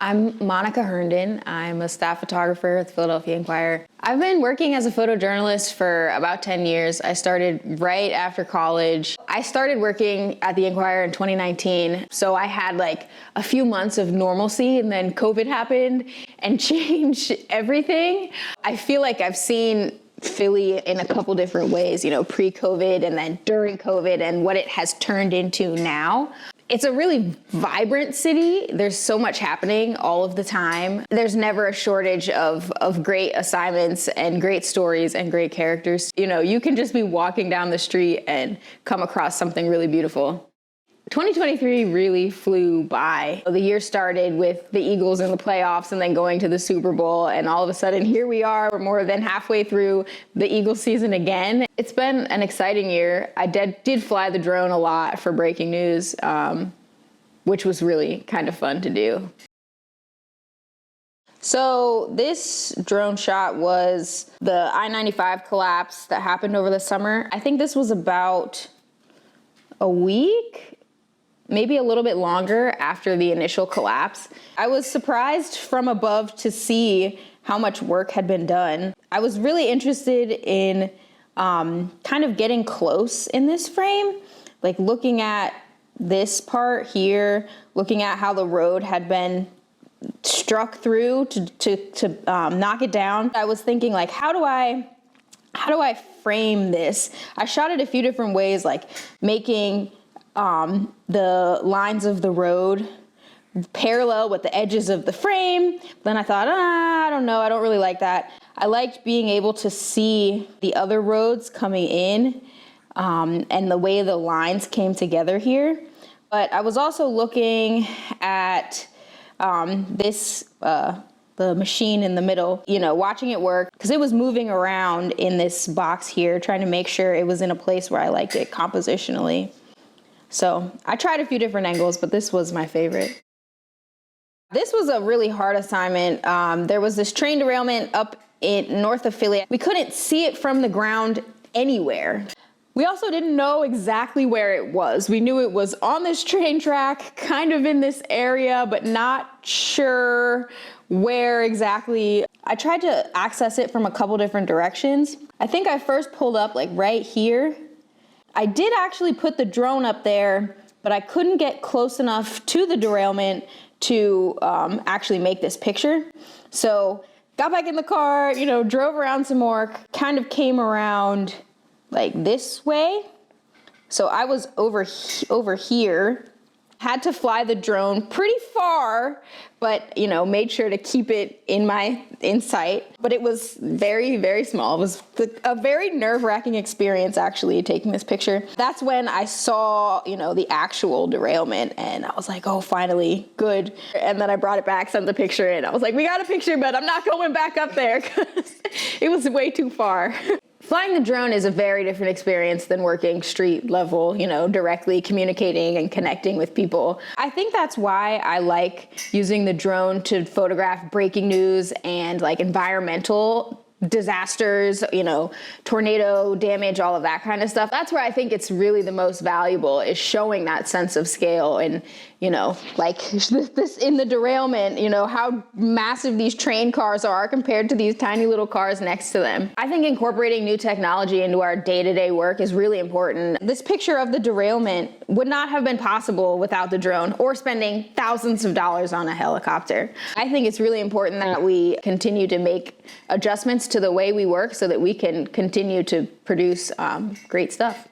I'm Monica Herndon. I'm a staff photographer at the Philadelphia Inquirer. I've been working as a photojournalist for about 10 years. I started right after college. I started working at the Inquirer in 2019, so I had like a few months of normalcy, and then COVID happened and changed everything. I feel like I've seen Philly in a couple different ways, you know, pre-COVID and then during COVID, and what it has turned into now. It's a really vibrant city. There's so much happening all of the time. There's never a shortage of great assignments and great stories and great characters. You know, you can just be walking down the street and come across something really beautiful. 2023 really flew by. The year started with the Eagles in the playoffs and then going to the Super Bowl, and all of a sudden here we are, we're more than halfway through the Eagles season again. It's been an exciting year. I did fly the drone a lot for breaking news, which was really kind of fun to do. So this drone shot was the I-95 collapse that happened over the summer. I think this was about a week, maybe a little bit longer after the initial collapse. I was surprised from above to see how much work had been done. I was really interested in kind of getting close in this frame, like looking at this part here, looking at how the road had been struck through to knock it down. I was thinking, like, how do I frame this? I shot it a few different ways, like making the lines of the road parallel with the edges of the frame. Then I thought, I don't know, I don't really like that. I liked being able to see the other roads coming in and the way the lines came together here. But I was also looking at the machine in the middle, you know, watching it work, because it was moving around in this box here, trying to make sure it was in a place where I liked it compositionally. So I tried a few different angles, but this was my favorite. This was a really hard assignment. There was this train derailment up in north of Philly. We couldn't see it from the ground anywhere. We also didn't know exactly where it was. We knew it was on this train track, kind of in this area, but not sure where exactly. I tried to access it from a couple different directions. I think I first pulled up like right here. I did actually put the drone up there, but I couldn't get close enough to the derailment to actually make this picture. So got back in the car, you know, drove around some more, kind of came around like this way. So I was over here, had to fly the drone pretty far, but, you know, made sure to keep it in sight. But it was very, very small. It was a very nerve-wracking experience, actually, taking this picture. That's when I saw, you know, the actual derailment, and I was like, oh, finally, good. And then I brought it back, sent the picture in. I was like, we got a picture, but I'm not going back up there because it was way too far. Flying the drone is a very different experience than working street level, you know, directly communicating and connecting with people. I think that's why I like using the drone to photograph breaking news and like environmental disasters, you know, tornado damage, all of that kind of stuff. That's where I think it's really the most valuable, is showing that sense of scale. And, you know, like this in the derailment, you know, how massive these train cars are compared to these tiny little cars next to them. I think incorporating new technology into our day-to-day work is really important. This picture of the derailment would not have been possible without the drone or spending thousands of dollars on a helicopter. I think it's really important that we continue to make adjustments to the way we work so that we can continue to produce great stuff.